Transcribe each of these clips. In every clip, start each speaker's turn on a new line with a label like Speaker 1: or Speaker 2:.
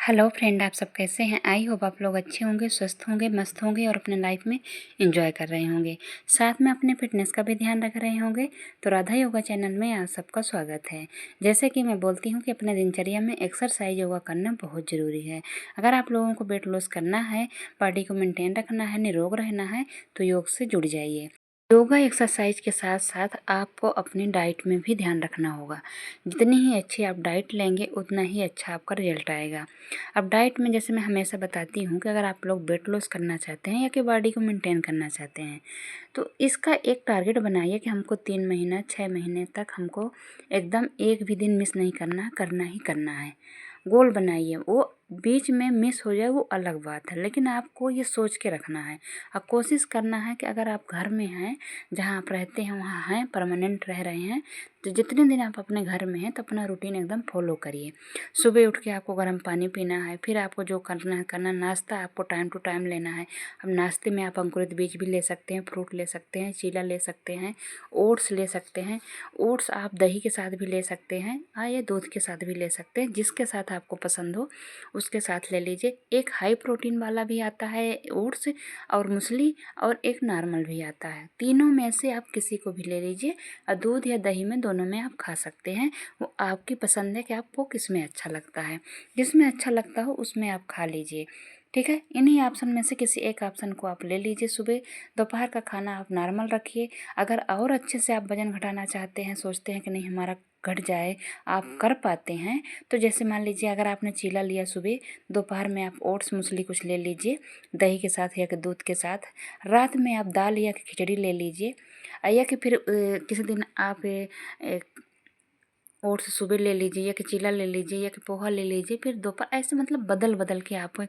Speaker 1: Hello friend, आप सब कैसे हैं। आई होप आप लोग अच्छे होंगे, स्वस्थ होंगे, मस्त होंगे और अपने लाइफ में एंजॉय कर रहे होंगे। साथ में अपने फिटनेस का भी ध्यान रख रहे होंगे। तो राधा योगा चैनल में आप सबका स्वागत है। जैसे कि मैं बोलती हूँ कि अपने दिनचर्या में एक्सरसाइज योगा करना बहुत ज़रूरी है। अगर आप लोगों को वेट लॉस करना है, बॉडी को मेंटेन रखना है, निरोग रहना है, तो योग से जुड़ जाइए। योगा एक्सरसाइज के साथ साथ आपको अपनी डाइट में भी ध्यान रखना होगा। जितनी ही अच्छी आप डाइट लेंगे उतना ही अच्छा आपका रिजल्ट आएगा। अब डाइट में जैसे मैं हमेशा बताती हूँ कि अगर आप लोग वेट लॉस करना चाहते हैं या कि बॉडी को मेंटेन करना चाहते हैं, तो इसका एक टारगेट बनाइए कि हमको 3 महीना 6 महीने तक हमको एकदम एक भी दिन मिस नहीं करना ही करना है। गोल बनाइए। वो बीच में मिस हो जाए वो अलग बात है, लेकिन आपको ये सोच के रखना है और कोशिश करना है कि अगर आप घर में हैं, जहाँ आप रहते हैं वहाँ हैं, परमानेंट रह रहे हैं, तो जितने दिन आप अपने घर में हैं तो अपना रूटीन एकदम फॉलो करिए। सुबह उठ के आपको गर्म पानी पीना है, फिर आपको जो करना नाश्ता आपको टाइम टू टाइम लेना है। अब नाश्ते में आप अंकुरित बीज भी ले सकते हैं, फ्रूट ले सकते हैं, चीला ले सकते हैं, ओट्स ले सकते हैं। ओट्स आप दही के साथ भी ले सकते हैं या दूध के साथ भी ले सकते हैं, जिसके साथ आपको पसंद हो उसके साथ ले लीजिए। एक हाई प्रोटीन वाला भी आता है ओट्स और मूसली, और एक नॉर्मल भी आता है। तीनों में से आप किसी को भी ले लीजिए और दूध या दही में दोनों में आप खा सकते हैं। वो आपकी पसंद है कि आपको किस में अच्छा लगता है। जिसमें अच्छा लगता हो उसमें आप खा लीजिए, ठीक है। इन्हीं ऑप्शन में से किसी एक ऑप्शन को आप ले लीजिए। सुबह दोपहर का खाना आप नॉर्मल रखिए। अगर और अच्छे से आप वज़न घटाना चाहते हैं, सोचते हैं कि नहीं हमारा घट जाए, आप कर पाते हैं, तो जैसे मान लीजिए अगर आपने चीला लिया सुबह, दोपहर में आप ओट्स मूसली कुछ ले लीजिए दही के साथ या कि दूध के साथ। रात में आप दाल या कि खिचड़ी ले लीजिए, या कि फिर किसी दिन आप ओट्स सुबह ले लीजिए या कि चीला ले लीजिए या कि पोहा ले लीजिए, फिर दोपहर ऐसे मतलब बदल बदल के आप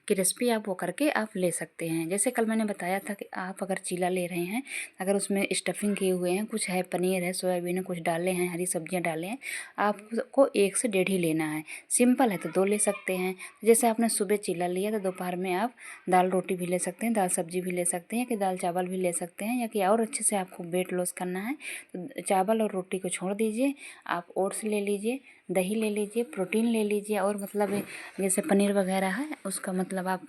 Speaker 1: की रेसिपी आप वो करके आप ले सकते हैं। जैसे कल मैंने बताया था कि आप अगर चीला ले रहे हैं, अगर उसमें स्टफिंग किए हुए हैं, कुछ है पनीर है, सोयाबीन है, कुछ डाले हैं, हरी सब्जियां डाले हैं, आपको 1 से 1.5 ही लेना है। सिंपल है तो 2 ले सकते हैं। जैसे आपने सुबह चीला लिया तो दोपहर में आप दाल रोटी भी ले सकते हैं, दाल सब्जी भी ले सकते हैं, कि दाल चावल भी ले सकते हैं, या कि और अच्छे से आपको वेट लॉस करना है तो चावल और रोटी को छोड़ दीजिए। आप ओट्स ले लीजिए, दही ले लीजिए, प्रोटीन ले लीजिए, और मतलब जैसे पनीर वगैरह है उसका मतलब आप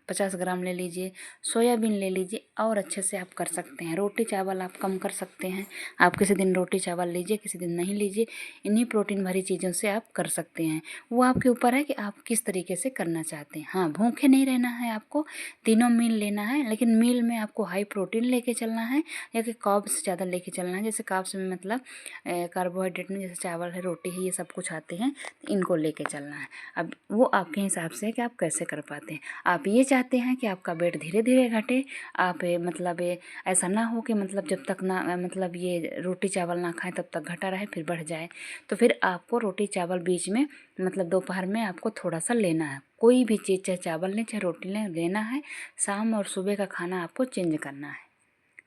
Speaker 1: 50 ग्राम ले लीजिए, सोयाबीन ले लीजिए, और अच्छे से आप कर सकते हैं। रोटी चावल आप कम कर सकते हैं। आप किसी दिन रोटी चावल लीजिए, किसी दिन नहीं लीजिए। इन्हीं प्रोटीन भरी चीज़ों से आप कर सकते हैं। वो आपके ऊपर है कि आप किस तरीके से करना चाहते हैं। हाँ, भूखे नहीं रहना है आपको, तीनों मील लेना है, लेकिन मील में आपको हाई प्रोटीन लेके चलना है या कि कार्ब्स ज़्यादा लेके चलना है। जैसे कार्ब्स में मतलब कार्बोहाइड्रेट में जैसे चावल है, रोटी है, ये सब कुछ आते हैं, इनको लेके चलना है। अब वो आपके हिसाब से है कि आप कैसे कर पाते हैं। आप ये चाहते हैं कि आपका वेट धीरे धीरे घटे, आप मतलब ऐसा ना हो कि मतलब जब तक ना मतलब ये रोटी चावल ना खाएं तब तक घटा रहे फिर बढ़ जाए। तो फिर आपको रोटी चावल बीच में मतलब दोपहर में आपको थोड़ा सा लेना है। कोई भी चीज़ चाहे चावल लें चाहे रोटी लें, लेना है। शाम और सुबह का खाना आपको चेंज करना है,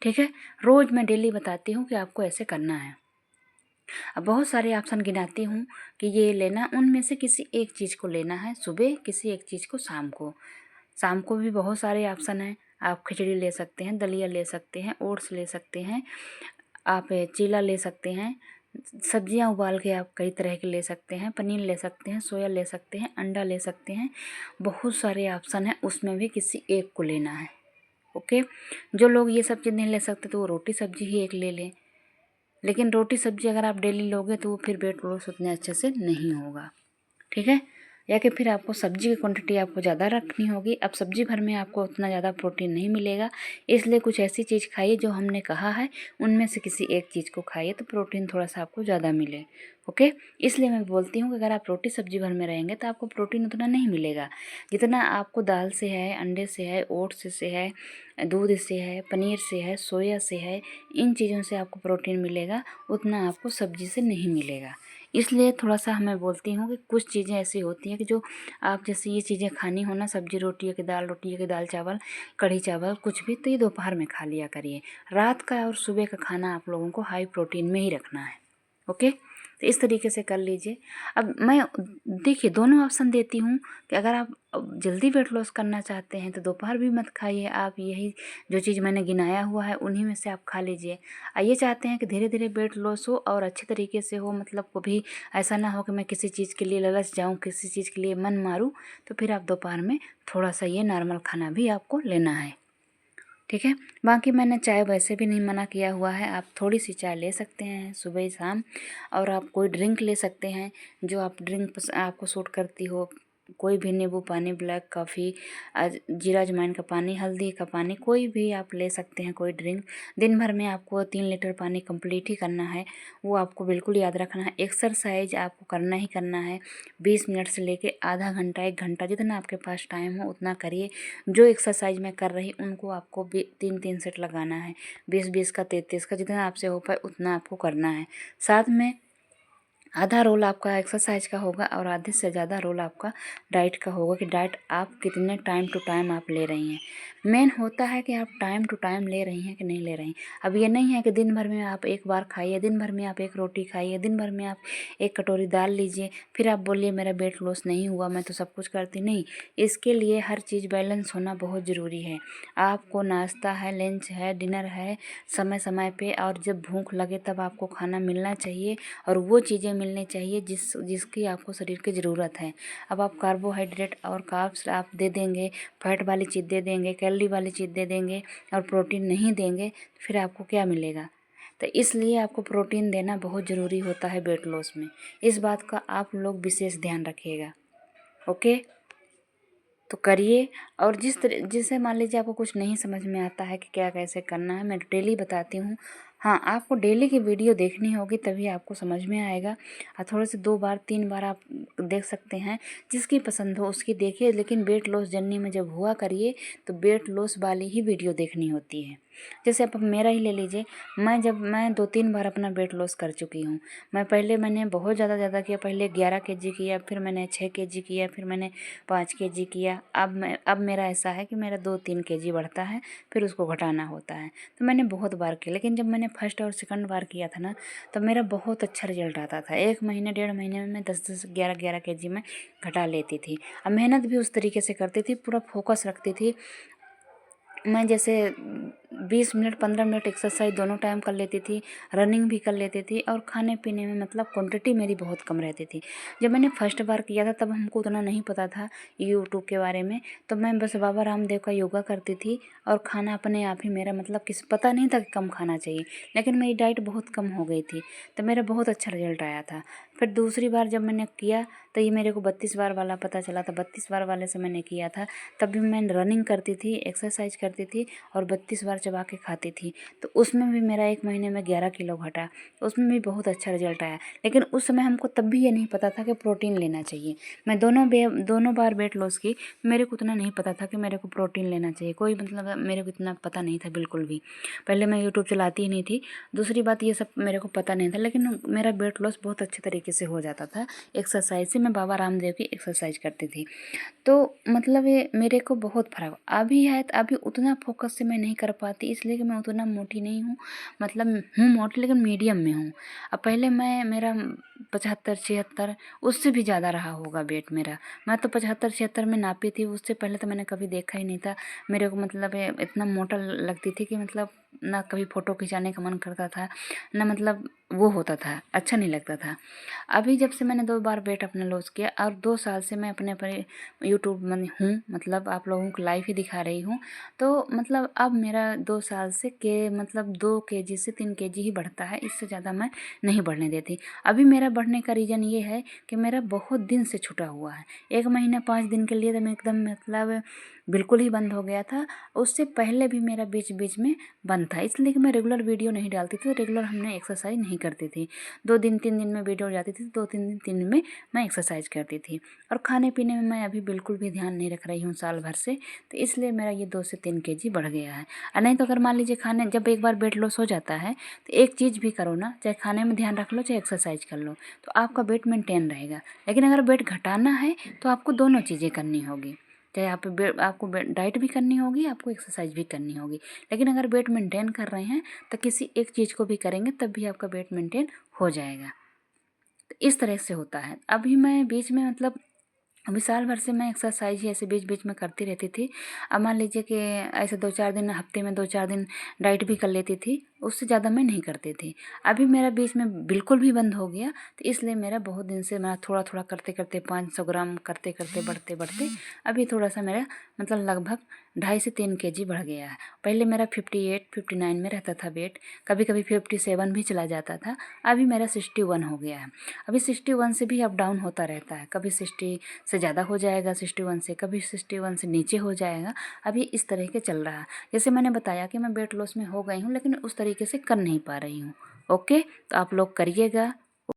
Speaker 1: ठीक है। रोज़ मैं डेली बताती हूँ कि आपको ऐसे करना है। अब बहुत सारे ऑप्शन गिनाती हूँ कि ये लेना, उनमें से किसी एक चीज़ को लेना है सुबह, किसी एक चीज़ को शाम को। शाम को भी बहुत सारे ऑप्शन हैं। आप खिचड़ी ले सकते हैं, दलिया ले सकते हैं, ओट्स ले सकते हैं, आप चीला ले सकते हैं, सब्जियां उबाल के आप कई तरह के ले सकते हैं, पनीर ले सकते हैं, सोया ले सकते हैं, अंडा ले सकते हैं। बहुत सारे ऑप्शन हैं, उसमें भी किसी एक को लेना है, ओके। जो लोग ये सब चीज़ नहीं ले सकते तो वो रोटी सब्जी ही एक ले लें। लेकिन रोटी सब्जी अगर आप डेली लोगे तो वो फिर वेट लॉस उतने अच्छे से नहीं होगा, ठीक है। या कि फिर आपको सब्जी की क्वांटिटी आपको ज़्यादा रखनी होगी। अब सब्जी भर में आपको उतना ज़्यादा प्रोटीन नहीं मिलेगा, इसलिए कुछ ऐसी चीज़ खाइए जो हमने कहा है, उनमें से किसी एक चीज़ को खाइए तो प्रोटीन थोड़ा सा आपको ज़्यादा मिले, ओके। इसलिए मैं बोलती हूँ कि अगर आप रोटी सब्जी भर में रहेंगे तो आपको प्रोटीन उतना नहीं मिलेगा जितना आपको दाल से है, अंडे से है, ओट्स से है, दूध से है, पनीर से है, सोया से है। इन चीज़ों से आपको प्रोटीन मिलेगा, उतना आपको सब्जी से नहीं मिलेगा। इसलिए थोड़ा सा मैं बोलती हूँ कि कुछ चीज़ें ऐसी होती हैं कि जो आप जैसे ये चीज़ें खानी हो ना, सब्जी रोटी या कि दाल रोटी या कि दाल चावल, कढ़ी चावल, कुछ भी, तो ये दोपहर में खा लिया करिए। रात का और सुबह का खाना आप लोगों को हाई प्रोटीन में ही रखना है, ओके। तो इस तरीके से कर लीजिए। अब मैं देखिए दोनों ऑप्शन देती हूँ कि अगर आप जल्दी वेट लॉस करना चाहते हैं तो दोपहर भी मत खाइए, आप यही जो चीज़ मैंने गिनाया हुआ है उन्हीं में से आप खा लीजिए। ये चाहते हैं कि धीरे धीरे वेट लॉस हो और अच्छे तरीके से हो, मतलब कभी ऐसा ना हो कि मैं किसी चीज़ के लिए लालच जाऊँ, किसी चीज़ के लिए मन मारूँ, तो फिर आप दोपहर में थोड़ा सा ये नॉर्मल खाना भी आपको लेना है, ठीक है। बाकी मैंने चाय वैसे भी नहीं मना किया हुआ है, आप थोड़ी सी चाय ले सकते हैं सुबह शाम, और आप कोई ड्रिंक ले सकते हैं जो आप ड्रिंक आपको सूट करती हो, कोई भी नींबू पानी, ब्लैक कॉफ़ी, जीरा अजवाइन का पानी, हल्दी का पानी, कोई भी आप ले सकते हैं कोई ड्रिंक। दिन भर में आपको 3 लीटर पानी कंप्लीट ही करना है, वो आपको बिल्कुल याद रखना है। एक्सरसाइज आपको करना ही करना है, 20 मिनट से लेके आधा घंटा 1 घंटा जितना आपके पास टाइम हो उतना करिए। जो एक्सरसाइज मैं कर रही उनको आपको 3-3 सेट लगाना है, 20-20 का, 33 का, जितना आपसे हो पाए उतना आपको करना है। साथ में आधा रोल आपका एक्सरसाइज का होगा और आधे से ज़्यादा रोल आपका डाइट का होगा कि डाइट आप कितने टाइम टू टाइम आप ले रही हैं। मेन होता है कि आप टाइम टू टाइम ले रही हैं कि नहीं ले रही। अब ये नहीं है कि दिन भर में आप एक बार खाइए, दिन भर में आप एक रोटी खाइए, दिन भर में आप एक कटोरी दाल लीजिए, फिर आप बोलिए मेरा वेट लॉस नहीं हुआ, मैं तो सब कुछ करती नहीं। इसके लिए हर चीज़ बैलेंस होना बहुत ज़रूरी है। आपको नाश्ता है, लंच है, डिनर है, समय समय पे, और जब भूख लगे तब आपको खाना मिलना चाहिए और वो चीज़ें मिलनी चाहिए जिसकी आपको शरीर की ज़रूरत है। अब आप कार्बोहाइड्रेट और कार्ब्स आप दे देंगे, फैट वाली चीज़ दे देंगे, कैलोरी वाली चीज़ दे देंगे और प्रोटीन नहीं देंगे, फिर आपको क्या मिलेगा। तो इसलिए आपको प्रोटीन देना बहुत ज़रूरी होता है वेट लॉस में। इस बात का आप लोग विशेष ध्यान रखिएगा, ओके। तो करिए। और जिससे मान लीजिए आपको कुछ नहीं समझ में आता है कि क्या कैसे करना है, मैं डेली बताती हूँ। हाँ, आपको डेली की वीडियो देखनी होगी तभी आपको समझ में आएगा, और थोड़े से 2 बार 3 बार आप देख सकते हैं, जिसकी पसंद हो उसकी देखिए। लेकिन वेट लॉस जर्नी में जब हुआ करिए तो वेट लॉस वाली ही वीडियो देखनी होती है। जैसे आप मेरा ही ले लीजिए, मैं 2-3 बार अपना वेट लॉस कर चुकी हूँ। मैंने बहुत ज़्यादा किया, पहले 11 केजी किया, फिर मैंने 6 केजी किया, फिर मैंने 5 केजी किया। अब मेरा ऐसा है कि मेरा 2-3 केजी बढ़ता है, फिर उसको घटाना होता है। तो मैंने बहुत बार किया, लेकिन जब मैंने फर्स्ट और सेकंड बार किया था ना, तो मेरा बहुत अच्छा रिजल्ट आता था। 1 महीने 1.5 महीने में मैं 10-10, 11-11 केजी में घटा लेती थी। अब मेहनत भी उस तरीके से करती थी, पूरा फोकस रखती थी। मैं जैसे 20 मिनट 15 मिनट एक्सरसाइज दोनों टाइम कर लेती थी, रनिंग भी कर लेती थी, और खाने पीने में मतलब क्वांटिटी मेरी बहुत कम रहती थी। जब मैंने फर्स्ट बार किया था तब हमको उतना नहीं पता था यूट्यूब के बारे में, तो मैं बस बाबा रामदेव का योगा करती थी और खाना अपने आप ही मेरा मतलब किसी पता नहीं था कि कम खाना चाहिए, लेकिन मेरी डाइट बहुत कम हो गई थी, तो मेरा बहुत अच्छा रिजल्ट आया था। फिर दूसरी बार जब मैंने किया तो ये मेरे को 32 बार वाला पता चला था, 32 बार वाले से मैंने किया था। तब भी मैं रनिंग करती थी, एक्सरसाइज करती थी और 32 बार चबा के खाती थी, तो उसमें भी मेरा 1 महीने में 11 किलो घटा, उसमें भी बहुत अच्छा रिजल्ट आया। लेकिन उस समय हमको तब भी ये नहीं पता था कि प्रोटीन लेना चाहिए। मैं दोनों बार वेट लॉस की, मेरे को उतना नहीं पता था कि मेरे को प्रोटीन लेना चाहिए, कोई मतलब मेरे को इतना पता नहीं था बिल्कुल भी। पहले मैं यूट्यूब चलाती ही नहीं थी, दूसरी बात ये सब मेरे को पता नहीं था, लेकिन मेरा वेट लॉस बहुत अच्छे तरीके से हो जाता था एक्सरसाइज से। मैं बाबा रामदेव की एक्सरसाइज करती थी, तो मतलब ये मेरे को बहुत फ़र्क अभी है। तो अभी उतना फोकस से मैं नहीं कर पाती, इसलिए कि मैं उतना मोटी नहीं हूँ, मतलब हूँ मोटी लेकिन मीडियम में हूँ। अब पहले मेरा 75-76 उससे भी ज़्यादा रहा होगा वेट मेरा। मैं तो 75-76 में नापी थी, उससे पहले तो मैंने कभी देखा ही नहीं था। मेरे को मतलब इतना मोटा लगती थी कि मतलब ना कभी फ़ोटो खिंचाने का मन करता था, ना मतलब वो होता था, अच्छा नहीं लगता था। अभी जब से मैंने 2 बार वेट अपना लॉस किया और 2 साल से मैं अपने यूट्यूब में हूँ, मतलब आप लोगों को लाइव ही दिखा रही हूँ, तो मतलब अब मेरा 2 साल से मतलब 2 केजी से 3 केजी ही बढ़ता है, इससे ज़्यादा मैं नहीं बढ़ने देती। अभी मेरा बढ़ने का रीज़न ये है कि मेरा बहुत दिन से छूटा हुआ है। 1 महीना 5 दिन के लिए तो मैं एकदम मतलब बिल्कुल ही बंद हो गया था। उससे पहले भी मेरा बीच बीच में बंद था, इसलिए कि मैं रेगुलर वीडियो नहीं डालती थी, तो रेगुलर हमने एक्सरसाइज नहीं करती थी। 2 दिन 3 दिन में वीडियो हो जाती थी, 2-3 दिन 3 दिन में मैं एक्सरसाइज करती थी। और खाने पीने में मैं अभी बिल्कुल भी ध्यान नहीं रख रही हूँ साल भर से, तो इसलिए मेरा ये 2 से 3 केजी बढ़ गया है। और नहीं तो अगर मान लीजिए खाने जब एक बार वेट लॉस हो जाता है तो एक चीज़ भी करो ना, चाहे खाने में ध्यान रख लो चाहे एक्सरसाइज कर लो, तो आपका वेट मेंटेन रहेगा। लेकिन अगर वेट घटाना है तो आपको दोनों चीज़ें करनी होगी, चाहे आपको डाइट भी करनी होगी, आपको एक्सरसाइज भी करनी होगी। लेकिन अगर वेट मेंटेन कर रहे हैं तो किसी एक चीज़ को भी करेंगे तब भी आपका वेट मेंटेन हो जाएगा। तो इस तरह से होता है। अभी मैं बीच में मतलब अभी साल भर से मैं एक्सरसाइज ही ऐसे बीच बीच में करती रहती थी। अब मान लीजिए कि ऐसे 2-4 दिन हफ्ते में 2-4 दिन डाइट भी कर लेती थी, उससे ज़्यादा मैं नहीं करती थी। अभी मेरा बीच में बिल्कुल भी बंद हो गया, तो इसलिए मेरा बहुत दिन से मैं थोड़ा थोड़ा करते करते 500 ग्राम करते करते बढ़ते बढ़ते अभी थोड़ा सा मेरा मतलब लगभग 2.5 से 3 kg बढ़ गया है। पहले मेरा 58-59 में रहता था वेट, कभी कभी 57 भी चला जाता था। अभी मेरा 61 हो गया है। अभी 61 से भी अप डाउन होता रहता है, कभी 60 से ज़्यादा हो जाएगा 61 से, कभी 61 से नीचे हो जाएगा। अभी इस तरह के चल रहा है। जैसे मैंने बताया कि मैं वेट लॉस में हो गई हूँ, लेकिन उस तरीके से कर नहीं पा रही हूँ। ओके, तो आप लोग करिएगा।